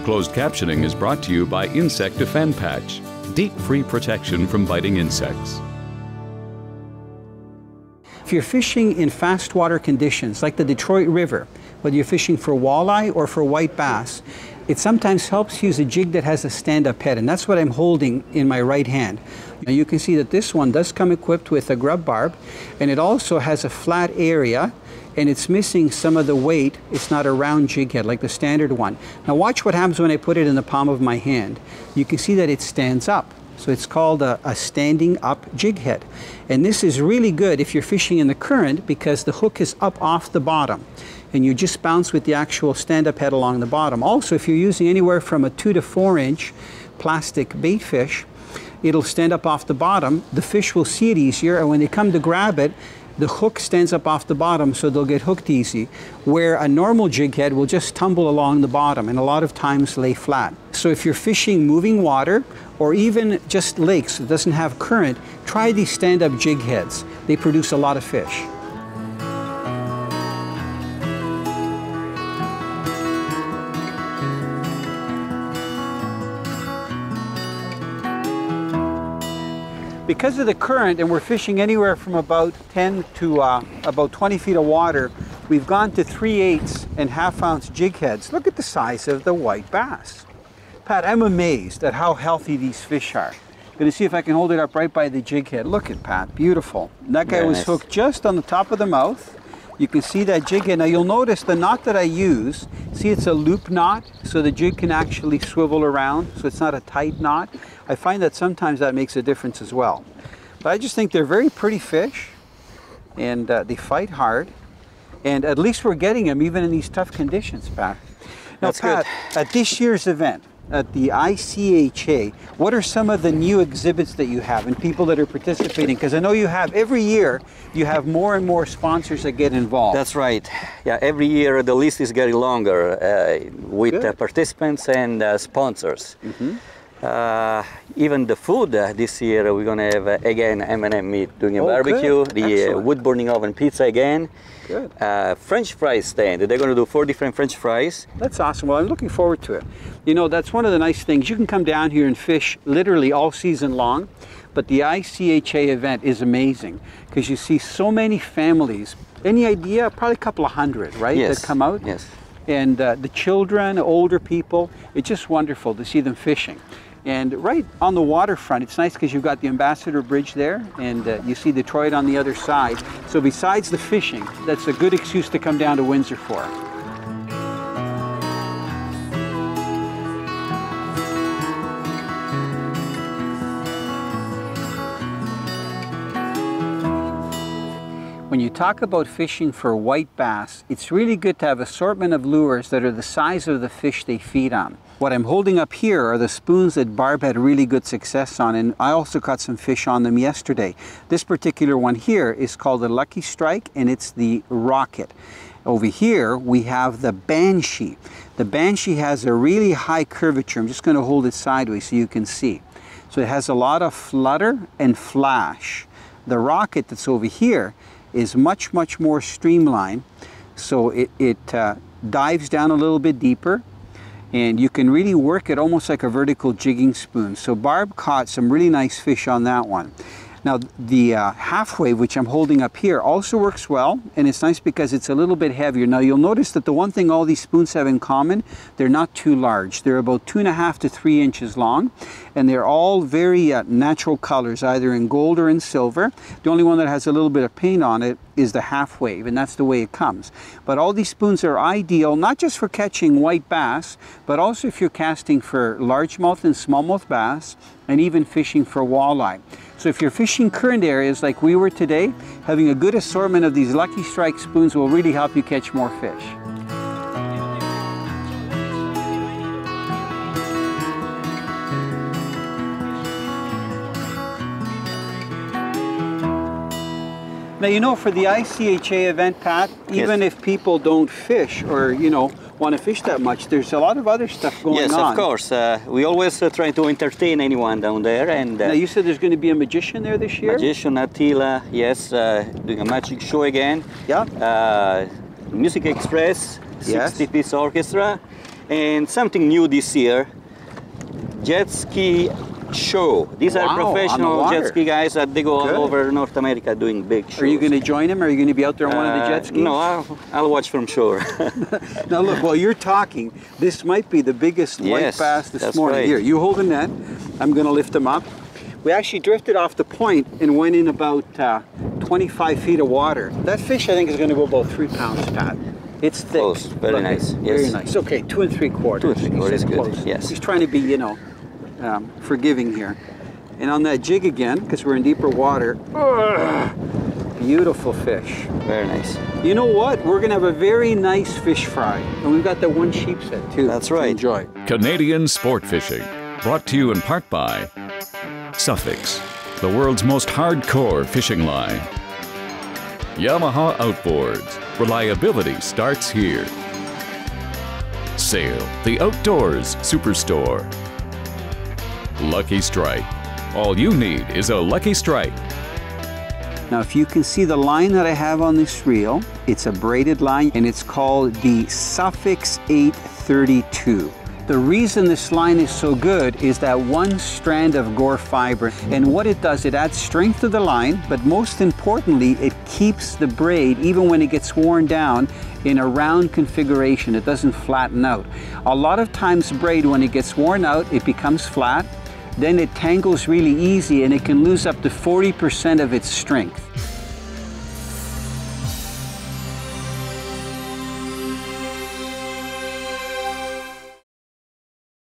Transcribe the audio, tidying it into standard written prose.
Closed captioning is brought to you by Insect Defend Patch, DEET-free protection from biting insects. If you're fishing in fast water conditions, like the Detroit River, whether you're fishing for walleye or for white bass, it sometimes helps use a jig that has a stand-up head, and that's what I'm holding in my right hand. Now you can see that this one does come equipped with a grub barb, and it also has a flat area, and it's missing some of the weight. It's not a round jig head like the standard one. Now watch what happens when I put it in the palm of my hand. You can see that it stands up. So it's called a standing up jig head. And this is really good if you're fishing in the current because the hook is up off the bottom and you just bounce with the actual stand-up head along the bottom. Also, if you're using anywhere from a 2 to 4 inch plastic bait fish, it'll stand up off the bottom. The fish will see it easier, and when they come to grab it, the hook stands up off the bottom, so they'll get hooked easy, where a normal jig head will just tumble along the bottom and a lot of times lay flat. So if you're fishing moving water or even just lakes that doesn't have current, try these stand-up jig heads. They produce a lot of fish. Because of the current, and we're fishing anywhere from about 10 to about 20 feet of water, we've gone to 3/8 and half-ounce jig heads. Look at the size of the white bass. Pat, I'm amazed at how healthy these fish are. I'm going to see if I can hold it up right by the jig head. Look at Pat, beautiful. That guy was hooked just on the top of the mouth. You can see that jig head. Now you'll notice the knot that I use, see it's a loop knot, so the jig can actually swivel around, so it's not a tight knot. I find that sometimes that makes a difference as well. But I just think they're very pretty fish, and they fight hard, and at least we're getting them even in these tough conditions, Pat. Now Pat, at this year's event, at the ICHA, what are some of the new exhibits that you have and people that are participating? Because I know you have, every year, you have more and more sponsors that get involved. That's right. Yeah, every year the list is getting longer with participants and sponsors. Even the food this year, we're going to have again M&M meat doing a barbecue, the wood burning oven pizza again. Good. French fries stand. They're going to do 4 different French fries. That's awesome. Well, I'm looking forward to it. You know, that's one of the nice things. You can come down here and fish literally all season long, but the ICHA event is amazing because you see so many families. Any idea? Probably a couple of hundred, right? Yes. That come out? Yes. And the children, older people, it's just wonderful to see them fishing. And right on the waterfront, it's nice because you've got the Ambassador Bridge there, and you see Detroit on the other side. So besides the fishing, that's a good excuse to come down to Windsor for. When you talk about fishing for white bass, it's really good to have an assortment of lures that are the size of the fish they feed on. What I'm holding up here are the spoons that Barb had really good success on, and I also caught some fish on them yesterday. This particular one here is called the Lucky Strike, and it's the Rocket. Over here we have the Banshee. The Banshee has a really high curvature. I'm just going to hold it sideways so you can see. So it has a lot of flutter and flash. The Rocket that's over here is much more streamlined, so it dives down a little bit deeper, and you can really work it almost like a vertical jigging spoon. So Barb caught some really nice fish on that one. Now the half wave, which I'm holding up here, also works well, and it's nice because it's a little bit heavier. Now you'll notice that the one thing all these spoons have in common, they're not too large. They're about 2.5 to 3 inches long, and they're all very natural colors, either in gold or in silver. The only one that has a little bit of paint on it is the half wave, and that's the way it comes. But all these spoons are ideal, not just for catching white bass, but also if you're casting for largemouth and smallmouth bass, and even fishing for walleye. So if you're fishing current areas like we were today, having a good assortment of these Lucky Strike spoons will really help you catch more fish. Now, you know, for the ICHA event, Pat, even if people don't fish or, you know, want to fish that much, there's a lot of other stuff going on. Yes, of course. We always try to entertain anyone down there. And now, you said there's going to be a magician there this year? Magician, Italo, yes, doing a magic show again. Yeah. Music Express, 60-piece orchestra. And something new this year, jet ski show. These are professional jet ski guys that they go all over North America doing big shows. Are you going to join them? Are you going to be out there on one of the jet skis? No, I'll watch from shore. Now look, while you're talking, this might be the biggest white bass this morning. Here, you hold the net. I'm going to lift them up. We actually drifted off the point and went in about 25 feet of water. That fish, I think, is going to go about 3 pounds, Pat. It's thick. Close. Very nice. Very nice. Okay, 2 3/4. 2 3/4 is good. Yes. He's trying to be, you know, forgiving here. And on that jig again, because we're in deeper water, beautiful fish. Very nice. You know what? We're going to have a very nice fish fry. And we've got that one sheep's head too. That's right. Enjoy. Canadian sport fishing, brought to you in part by Suffix, the world's most hardcore fishing line. Yamaha Outboards, reliability starts here. Salle, the outdoors superstore. Lucky Strike, all you need is a Lucky Strike. Now if you can see the line that I have on this reel, it's a braided line and it's called the Suffix 832. The reason this line is so good is that one strand of gore fiber, and what it does, it adds strength to the line, but most importantly, it keeps the braid, even when it gets worn down, in a round configuration. It doesn't flatten out. A lot of times braid, when it gets worn out, it becomes flat, then it tangles really easy and it can lose up to 40% of its strength.